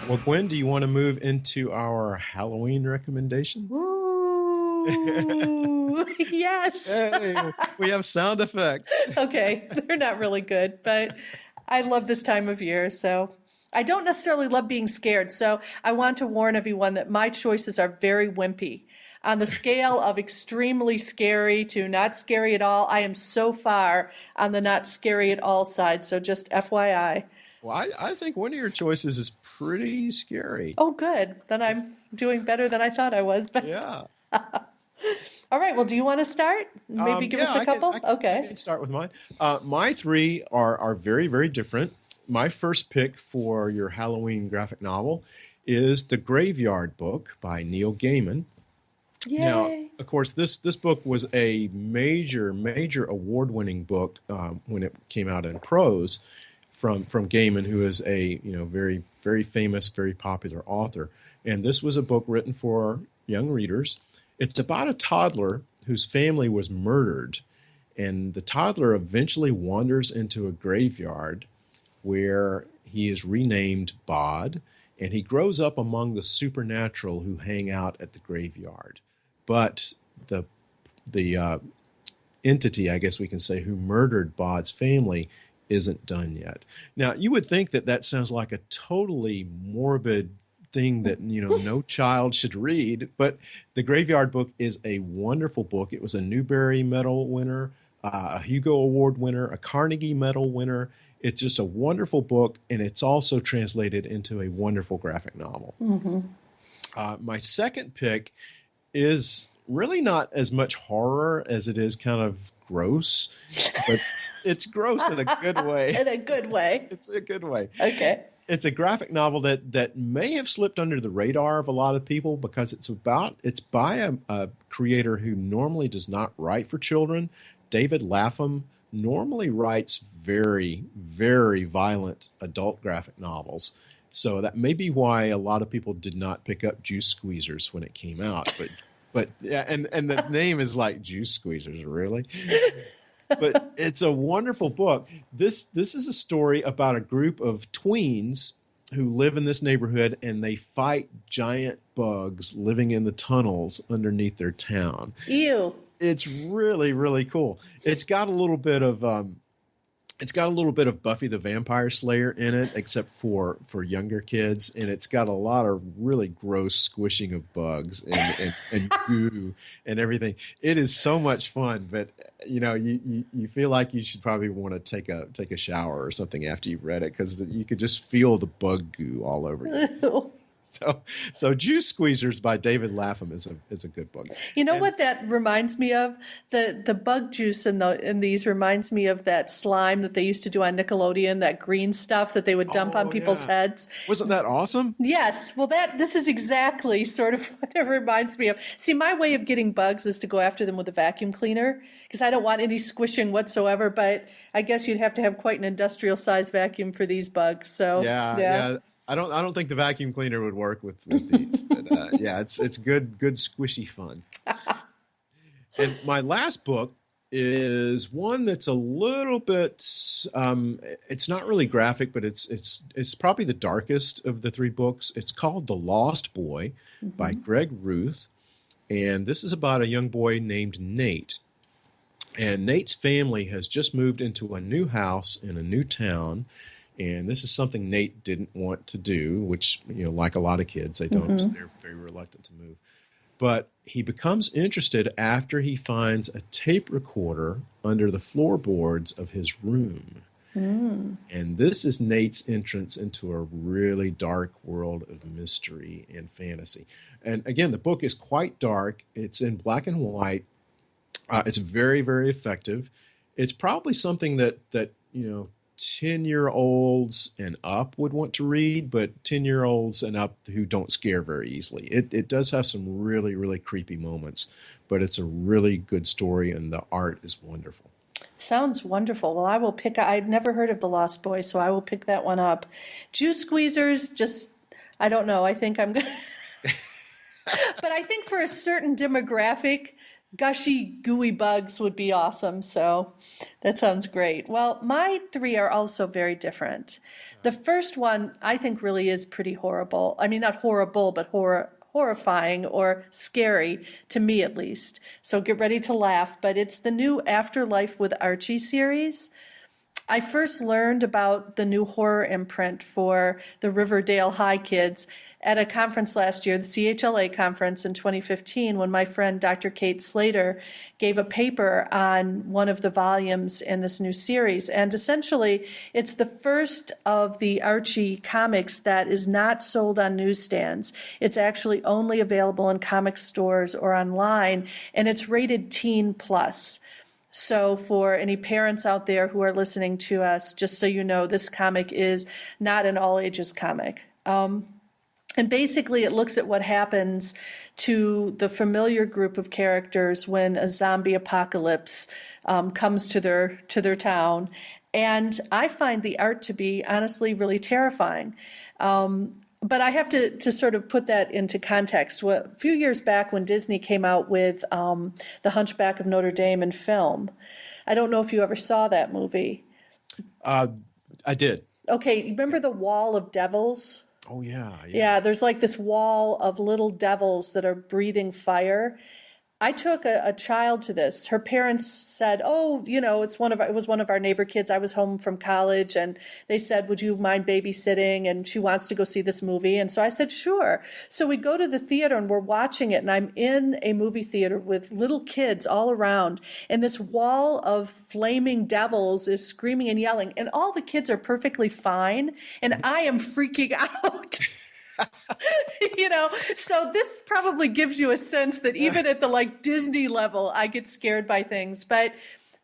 Well, Gwen, do you want to move into our Halloween recommendations? Ooh, yes. Hey, we have sound effects. Okay, they're not really good, but I love this time of year, so I don't necessarily love being scared. So I want to warn everyone that my choices are very wimpy. On the scale of extremely scary to not scary at all, I am so far on the not scary at all side, so just FYI. Well, I think one of your choices is pretty scary. Oh, good. Then I'm doing better than I thought I was. But yeah. All right. Well, do you want to start? Maybe give us a couple? Okay. I can start with mine. My 3 are very, very different. My first pick for your Halloween graphic novel is The Graveyard Book by Neil Gaiman. Yay. Now, of course, this book was a major award-winning book when it came out in prose from Gaiman, who is a very very famous, very popular author. And this was a book written for young readers. It's about a toddler whose family was murdered, and the toddler eventually wanders into a graveyard where he is renamed Bod, and he grows up among the supernatural who hang out at the graveyard. But the entity, I guess we can say, who murdered Bod's family isn't done yet. Now, you would think that sounds like a totally morbid thing that no child should read, but the Graveyard Book is a wonderful book. It was a Newbery Medal winner, a Hugo Award winner, a Carnegie Medal winner. It's just a wonderful book, and it's also translated into a wonderful graphic novel. My second pick is really not as much horror as it is kind of gross, but it's gross in a good way. In a good way. It's a good way. Okay. It's a graphic novel that may have slipped under the radar of a lot of people because it's by a creator who normally does not write for children. David Lapham normally writes very, very violent adult graphic novels. So that may be why a lot of people did not pick up Juice Squeezers when it came out. But yeah, and the name is like Juice Squeezers, really. But it's a wonderful book. This is a story about a group of tweens who live in this neighborhood, and they fight giant bugs living in the tunnels underneath their town. Ew. It's really, really cool. It's got a little bit of Buffy the Vampire Slayer in it, except for younger kids, and it's got a lot of really gross squishing of bugs and goo and everything. It is so much fun, but you feel like you should probably want to take a shower or something after you've read it, because you could just feel the bug goo all over you. So Juice Squeezers by David Lapham is a good book. You know what that reminds me of? The bug juice in these reminds me of that slime that they used to do on Nickelodeon, that green stuff that they would dump on people's heads. Wasn't that awesome? Yes. Well, this is exactly sort of what it reminds me of. See, my way of getting bugs is to go after them with a vacuum cleaner, because I don't want any squishing whatsoever, but I guess you'd have to have quite an industrial size vacuum for these bugs. So yeah. I don't think the vacuum cleaner would work with these, but yeah, it's good squishy fun. And my last book is one that's a little bit it's not really graphic, but it's probably the darkest of the three books. It's called The Lost Boy by Greg Ruth, and this is about a young boy named Nate. And Nate's family has just moved into a new house in a new town. And this is something Nate didn't want to do, which, like a lot of kids, they don't. They're very reluctant to move. But he becomes interested after he finds a tape recorder under the floorboards of his room. And this is Nate's entrance into a really dark world of mystery and fantasy. And again, the book is quite dark. It's in black and white. It's very, very effective. It's probably something that 10-year-olds and up would want to read, but 10-year-olds and up who don't scare very easily. It does have some really, really creepy moments, but it's a really good story, and the art is wonderful. Sounds wonderful. Well, I will pick. I've never heard of The Lost Boy, so I will pick that one up. Juice Squeezers, I don't know. I think I'm going to. But I think for a certain demographic, gushy, gooey bugs would be awesome. So that sounds great. Well, my three are also very different. The first one I think really is pretty horrible. I mean, not horrible, but horrifying or scary, to me at least. So get ready to laugh. But it's the new Afterlife with Archie series. I first learned about the new horror imprint for the Riverdale High kids at a conference last year, the CHLA conference in 2015, when my friend Dr. Kate Slater gave a paper on one of the volumes in this new series. And essentially, it's the first of the Archie comics that is not sold on newsstands. It's actually only available in comic stores or online, and it's rated teen plus. So for any parents out there who are listening to us, just so you know, this comic is not an all ages comic. And basically, it looks at what happens to the familiar group of characters when a zombie apocalypse comes to their town. And I find the art to be honestly really terrifying. But I have to sort of put that into context. A few years back when Disney came out with The Hunchback of Notre Dame in film, I don't know if you ever saw that movie. I did. Okay, remember the Wall of Devils? Oh, yeah. Yeah, there's like this wall of little devils that are breathing fire. I took a child to this. Her parents said, "Oh, it was one of our neighbor kids. I was home from college, and they said, 'Would you mind babysitting?' And she wants to go see this movie." And so I said, "Sure." So we go to the theater and we're watching it, and I'm in a movie theater with little kids all around, and this wall of flaming devils is screaming and yelling, and all the kids are perfectly fine, and I am freaking out. So this probably gives you a sense that even at the Disney level, I get scared by things, but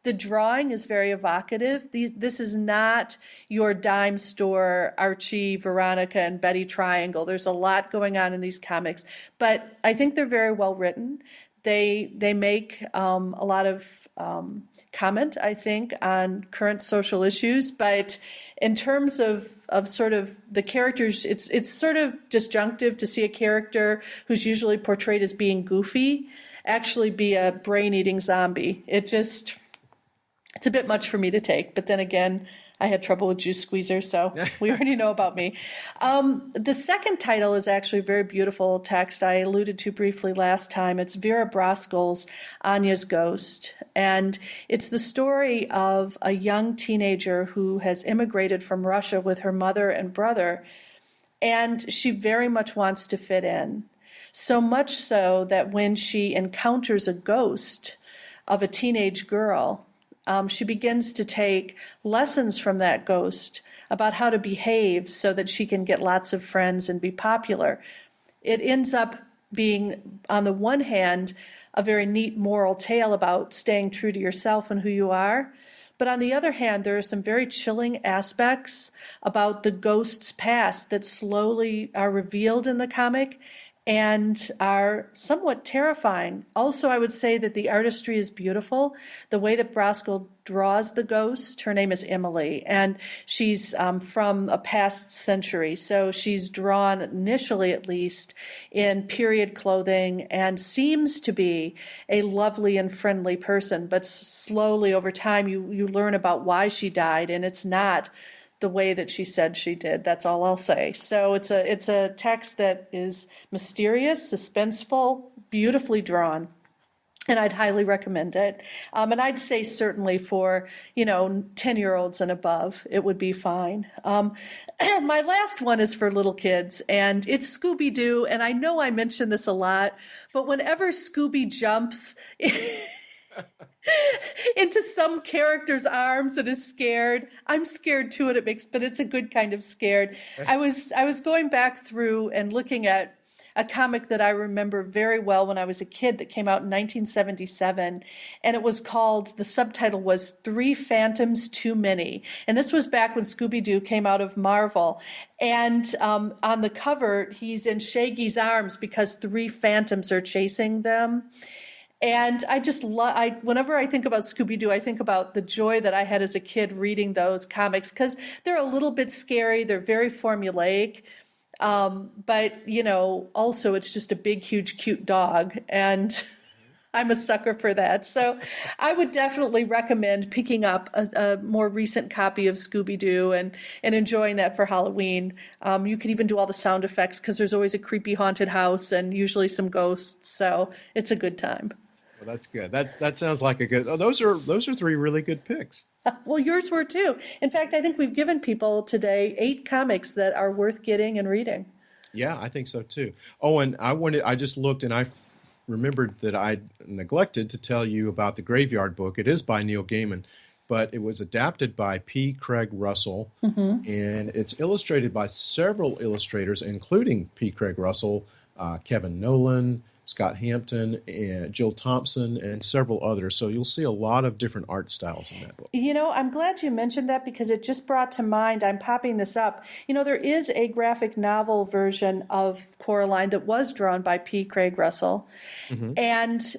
the drawing is very evocative. This is not your dime store Archie, Veronica, and Betty triangle. There's a lot going on in these comics, but I think they're very well written. They make a lot of comment, I think, on current social issues, but in terms of sort of the characters, it's sort of disjunctive to see a character who's usually portrayed as being goofy actually be a brain-eating zombie. It's a bit much for me to take, but then again, I had trouble with juice squeezers, so we already know about me. The second title is actually a very beautiful text I alluded to briefly last time. It's Vera Broskol's Anya's Ghost, and it's the story of a young teenager who has immigrated from Russia with her mother and brother, and she very much wants to fit in. So much so that when she encounters a ghost of a teenage girl, she begins to take lessons from that ghost about how to behave so that she can get lots of friends and be popular. It ends up being, on the one hand, a very neat moral tale about staying true to yourself and who you are. But on the other hand, there are some very chilling aspects about the ghost's past that slowly are revealed in the comic and are somewhat terrifying. Also, I would say that the artistry is beautiful. The way that Broskol draws the ghost, her name is Emily, and she's from a past century. So she's drawn, initially at least, in period clothing and seems to be a lovely and friendly person. But slowly over time, you learn about why she died, and it's not the way that she said she did. That's all I'll say. So it's a text that is mysterious, suspenseful, beautifully drawn, and I'd highly recommend it. And I'd say certainly for 10-year-olds and above, it would be fine. My last one is for little kids, and it's Scooby-Doo. And I know I mention this a lot, but whenever Scooby jumps into some character's arms and is scared, I'm scared too, but it's a good kind of scared. I was going back through and looking at a comic that I remember very well when I was a kid that came out in 1977, and it was called, the subtitle was 3 Phantoms Too Many, and this was back when Scooby-Doo came out of Marvel, and on the cover, he's in Shaggy's arms because 3 phantoms are chasing them. And I just whenever I think about Scooby-Doo, I think about the joy that I had as a kid reading those comics because they're a little bit scary. They're very formulaic. But, also it's just a big, huge, cute dog. And I'm a sucker for that. So I would definitely recommend picking up a more recent copy of Scooby-Doo and enjoying that for Halloween. You can even do all the sound effects because there's always a creepy haunted house and usually some ghosts. So it's a good time. Well, that's good. That sounds like a good. Oh, those are 3 really good picks. Well, yours were too. In fact, I think we've given people today 8 comics that are worth getting and reading. Yeah, I think so too. Oh, and I just looked and I remembered that I neglected to tell you about the Graveyard Book. It is by Neil Gaiman, but it was adapted by P. Craig Russell, and it's illustrated by several illustrators, including P. Craig Russell, Kevin Nolan, Scott Hampton, and Jill Thompson, and several others. So you'll see a lot of different art styles in that book. I'm glad you mentioned that because it just brought to mind, I'm popping this up. There is a graphic novel version of Coraline that was drawn by P. Craig Russell. Mm-hmm. And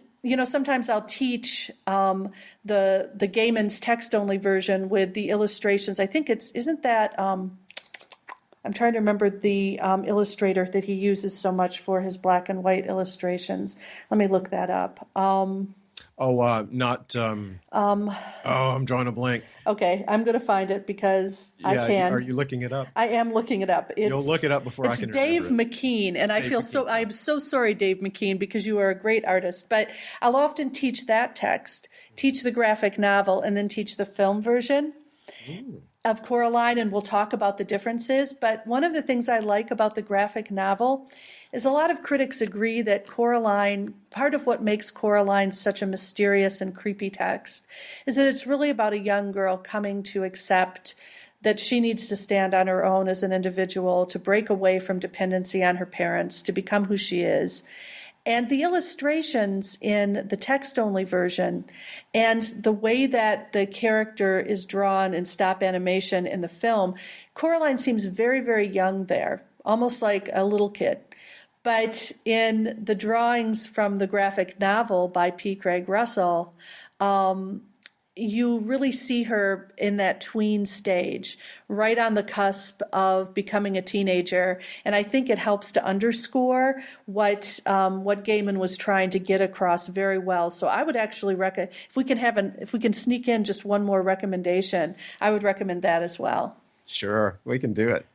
sometimes I'll teach the Gaiman's text-only version with the illustrations. I think isn't that, I'm trying to remember the illustrator that he uses so much for his black and white illustrations. Let me look that up. I'm drawing a blank. Okay, I'm going to find it because I can. Are you looking it up? I am looking it up. You'll look it up before I can remember it. It's Dave McKean, and I'm so sorry, Dave McKean, because you are a great artist. But I'll often teach that text, teach the graphic novel, and then teach the film version of Coraline, and we'll talk about the differences. But one of the things I like about the graphic novel is a lot of critics agree that Coraline, part of what makes Coraline such a mysterious and creepy text, is that it's really about a young girl coming to accept that she needs to stand on her own as an individual, to break away from dependency on her parents, to become who she is. And the illustrations in the text-only version and the way that the character is drawn in stop animation in the film, Coraline seems very, very young there, almost like a little kid. But in the drawings from the graphic novel by P. Craig Russell, you really see her in that tween stage, right on the cusp of becoming a teenager. And I think it helps to underscore what Gaiman was trying to get across very well. So I would actually recommend, if we can sneak in just one more recommendation, I would recommend that as well. Sure, we can do it.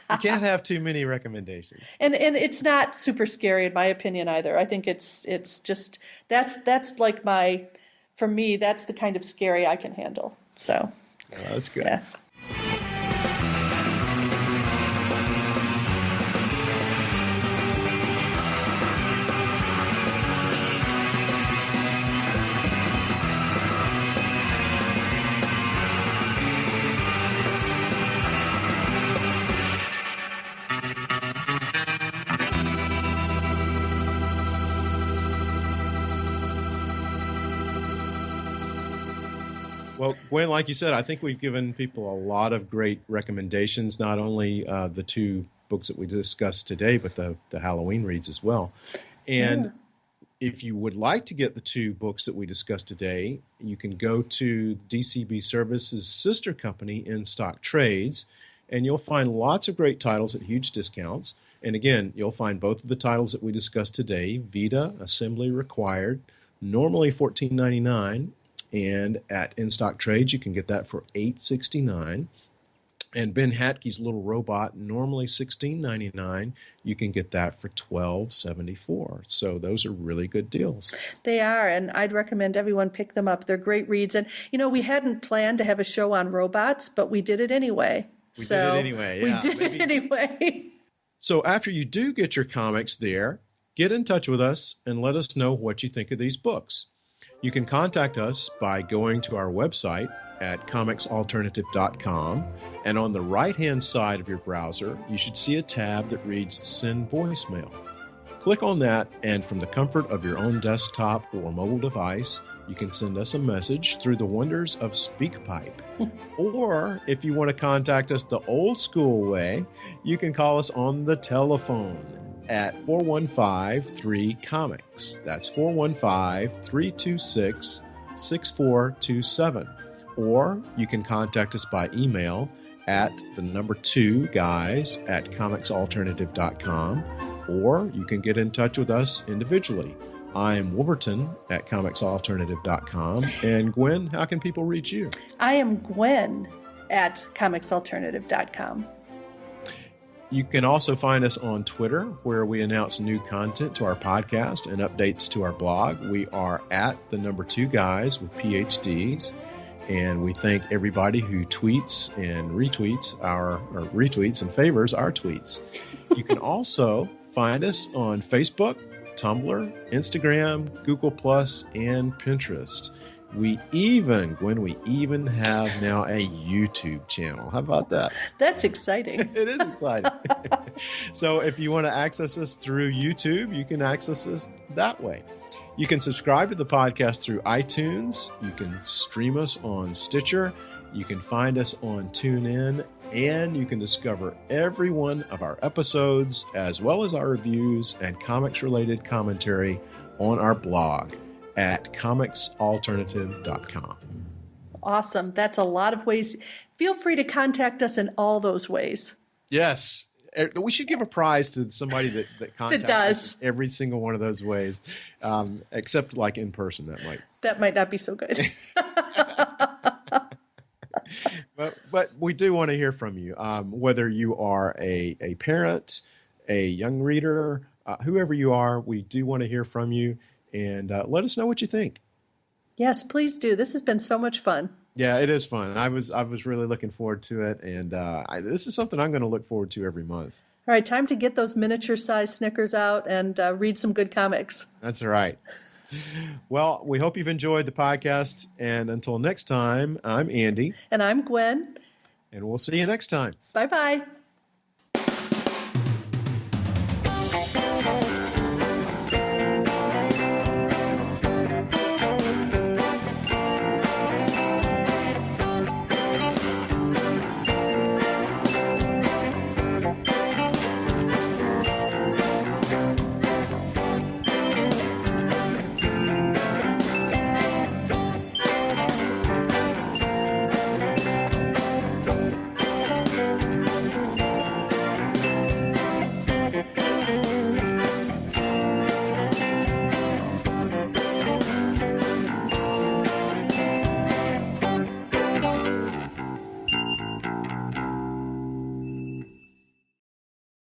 You can't have too many recommendations. And it's not super scary in my opinion either. I think it's just that's like for me, that's the kind of scary I can handle. So that's good. Yeah. Well, Gwen, like you said, I think we've given people a lot of great recommendations, not only the two books that we discussed today, but the Halloween reads as well. And if you would like to get the two books that we discussed today, you can go to DCB Services' sister company, In Stock Trades, and you'll find lots of great titles at huge discounts. And again, you'll find both of the titles that we discussed today, Veda, Assembly Required, normally $14.99. And at In Stock Trades, you can get that for $8.69. And Ben Hatke's Little Robot, normally $16.99. You can get that for $12.74. So those are really good deals. They are, and I'd recommend everyone pick them up. They're great reads. And, we hadn't planned to have a show on robots, but we did it anyway. We did it anyway. So after you do get your comics there, get in touch with us and let us know what you think of these books. You can contact us by going to our website at comicsalternative.com, and on the right-hand side of your browser, you should see a tab that reads Send Voicemail. Click on that, and from the comfort of your own desktop or mobile device, you can send us a message through the wonders of SpeakPipe. Or, if you want to contact us the old-school way, you can call us on the telephone at 415-3-COMICS. That's 415-326-6427. Or you can contact us by email at the number 2guys at comicsalternative.com. Or you can get in touch with us individually. I'm Wolverton at comicsalternative.com. And Gwen, how can people reach you? I am Gwen at comicsalternative.com. You can also find us on Twitter, where we announce new content to our podcast and updates to our blog. We are at the number 2guys with PhDs. And we thank everybody who tweets and retweets and favors our tweets. You can also find us on Facebook, Tumblr, Instagram, Google+, and Pinterest. We even have now a YouTube channel. How about that? That's exciting. It is exciting. So if you want to access us through YouTube, you can access us that way. You can subscribe to the podcast through iTunes. You can stream us on Stitcher. You can find us on TuneIn. And you can discover every one of our episodes, as well as our reviews and comics-related commentary on our blog at comicsalternative.com. Awesome. That's a lot of ways. Feel free to contact us in all those ways. Yes. We should give a prize to somebody that contacts us in every single one of those ways, except like in person. That might not be so good. But we do want to hear from you, whether you are a parent, a young reader, whoever you are. We do want to hear from you, and let us know what you think. Yes, please do. This has been so much fun. Yeah, it is fun. I was really looking forward to it, and this is something I'm going to look forward to every month. All right, time to get those miniature-sized Snickers out and read some good comics. That's right. Well, we hope you've enjoyed the podcast, and until next time, I'm Andy. And I'm Gwen. And we'll see you next time. Bye-bye.